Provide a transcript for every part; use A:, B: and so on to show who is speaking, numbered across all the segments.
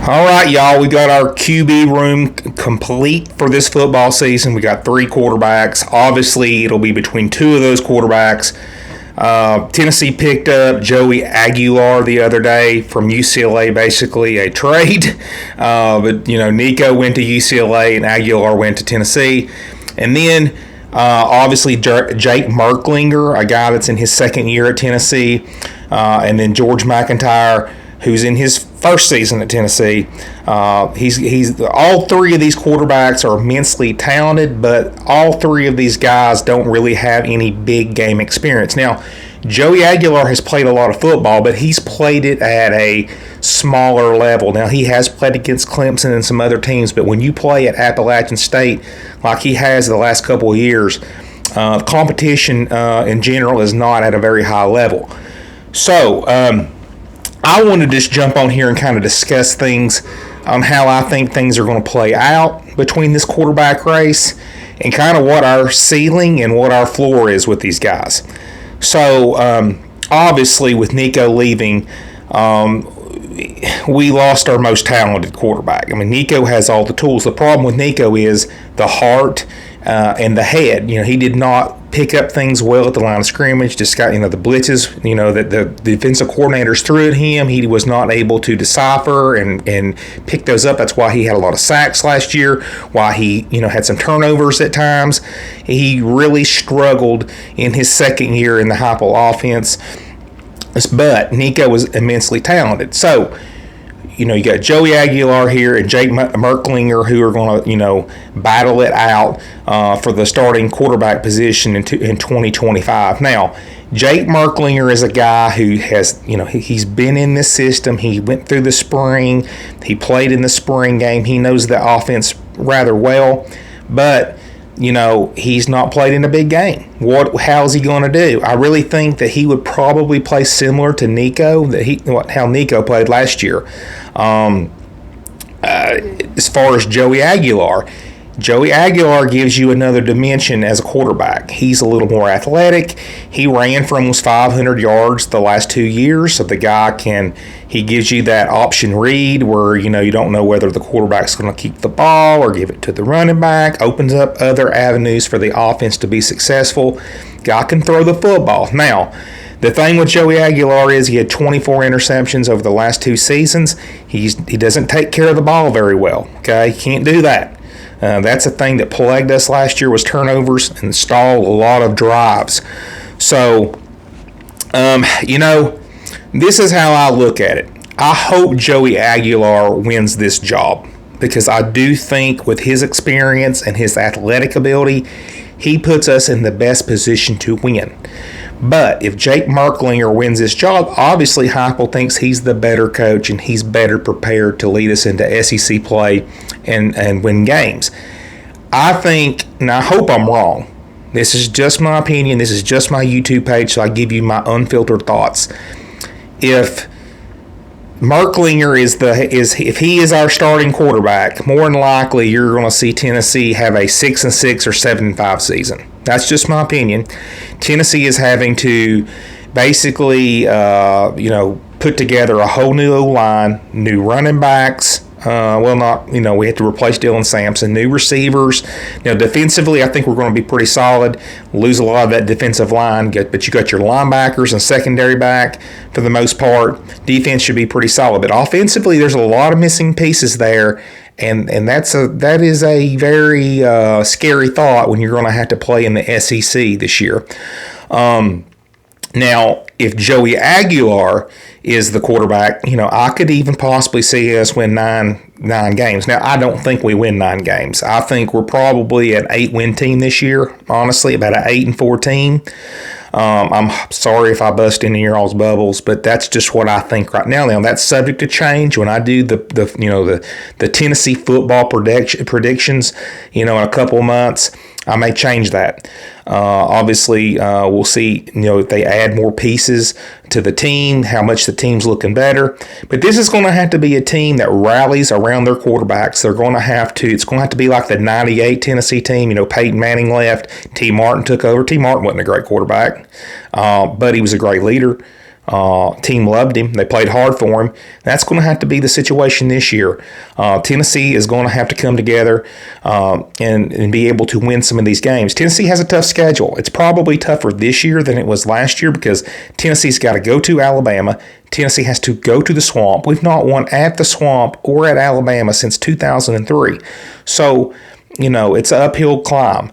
A: All right, y'all, we got our QB room complete for this football season. We got 3 quarterbacks. Obviously, it'll be between 2 of those quarterbacks. Tennessee picked up Joey Aguilar the other day from UCLA, basically a trade. But, Nico went to UCLA and Aguilar went to Tennessee. And then, obviously, Jake Merklinger, a guy that's in his second year at Tennessee. And then George McIntyre, who's in his first season at Tennessee. He's all 3 of these quarterbacks are immensely talented, but all 3 of these guys don't really have any big game experience. Now, Joey Aguilar has played a lot of football, but he's played it at a smaller level. Now, he has played against Clemson and some other teams, but when you play at Appalachian State like he has the last couple of years, competition in general is not at a very high level. So, I want to just jump on here and kind of discuss things on how I think things are going to play out between this quarterback race and kind of what our ceiling and what our floor is with these guys. So, obviously, with Nico leaving, we lost our most talented quarterback. I mean, Nico has all the tools. The problem with Nico is the heart and the head. He did not pick up things well at the line of scrimmage. Just got, the blitzes, that the defensive coordinators threw at him. He was not able to decipher and pick those up. That's why he had a lot of sacks last year, why he, had some turnovers at times. He really struggled in his second year in the Heupel offense. But Nico was immensely talented. So, you got Joey Aguilar here and Jake Merklinger who are going to, battle it out for the starting quarterback position in 2025. Now, Jake Merklinger is a guy who has, he's been in this system. He went through the spring. He played in the spring game. He knows the offense rather well. But he's not played in a big game. How's he going to do? I really think that he would probably play similar to Nico, how Nico played last year. As far as Joey Aguilar gives you another dimension as a quarterback. He's a little more athletic. He ran for almost 500 yards the last 2 years, so the guy he gives you that option read where, you don't know whether the quarterback's going to keep the ball or give it to the running back, opens up other avenues for the offense to be successful. Guy can throw the football. Now, the thing with Joey Aguilar is he had 24 interceptions over the last 2 seasons. He doesn't take care of the ball very well. Okay, he can't do that. That's a thing that plagued us last year was turnovers and stalled a lot of drives. So, this is how I look at it. I hope Joey Aguilar wins this job because I do think with his experience and his athletic ability, he puts us in the best position to win. But if Jake Merklinger wins this job, obviously Heupel thinks he's the better coach and he's better prepared to lead us into SEC play and win games. I think, and I hope I'm wrong, this is just my opinion, this is just my YouTube page, so I give you my unfiltered thoughts. If Merklinger if he is our starting quarterback, more than likely you're going to see Tennessee have a 6-6 or 7-5 season. That's just my opinion. Tennessee is having to basically, put together a whole new O-line, new running backs. We have to replace Dylan Sampson, new receivers. Defensively, I think we're going to be pretty solid. Lose a lot of that defensive line, but you got your linebackers and secondary back for the most part. Defense should be pretty solid, but offensively, there's a lot of missing pieces there, and that is a very scary thought when you're going to have to play in the SEC this year. Now, if Joey Aguilar is the quarterback, I could even possibly see us win nine games. Now, I don't think we win 9 games. I think we're probably an 8-win team this year, honestly, about an 8-4 team. I'm sorry if I bust any of y'all's bubbles, but that's just what I think right now. Now, that's subject to change when I do the Tennessee football predictions, in a couple of months. I may change that. Obviously, we'll see, if they add more pieces to the team, how much the team's looking better. But this is going to have to be a team that rallies around their quarterbacks. It's going to have to be like the 98 Tennessee team. Peyton Manning left. T. Martin took over. T. Martin wasn't a great quarterback, but he was a great leader. Team loved him. They played hard for him. That's going to have to be the situation this year. Tennessee is going to have to come together and be able to win some of these games. Tennessee has a tough schedule. It's probably tougher this year than it was last year because Tennessee's got to go to Alabama. Tennessee has to go to the Swamp. We've not won at the Swamp or at Alabama since 2003. So, it's an uphill climb.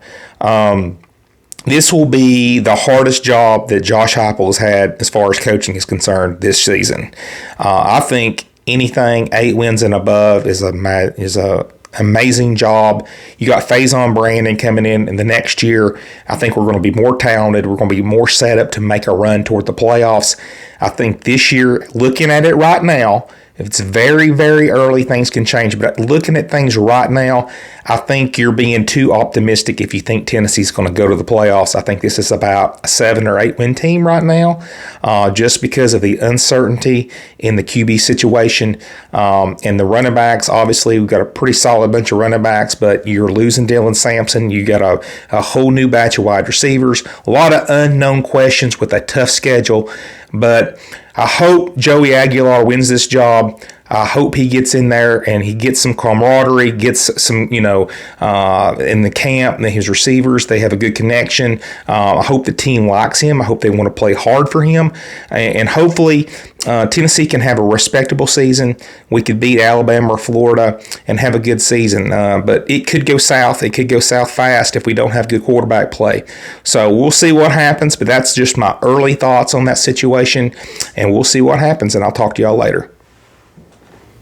A: This will be the hardest job that Josh Heupel has had as far as coaching is concerned this season. I think anything 8 wins and above is a amazing job. You got Faison Brandon coming in the next year. I think we're going to be more talented. We're going to be more set up to make a run toward the playoffs. I think this year, looking at it right now, if it's very, very early, things can change. But looking at things right now, I think you're being too optimistic if you think Tennessee's going to go to the playoffs. I think this is about a 7 or 8 win team right now, just because of the uncertainty in the QB situation. And the running backs, obviously, we've got a pretty solid bunch of running backs, but you're losing Dylan Sampson. You got a whole new batch of wide receivers, a lot of unknown questions with a tough schedule. But I hope Joey Aguilar wins this job. I hope he gets in there and he gets some camaraderie, gets some, in the camp, and his receivers, they have a good connection. I hope the team likes him. I hope they want to play hard for him. And hopefully Tennessee can have a respectable season. We could beat Alabama or Florida and have a good season. But it could go south. It could go south fast if we don't have good quarterback play. So we'll see what happens, but that's just my early thoughts on that situation, and we'll see what happens, and I'll talk to y'all later.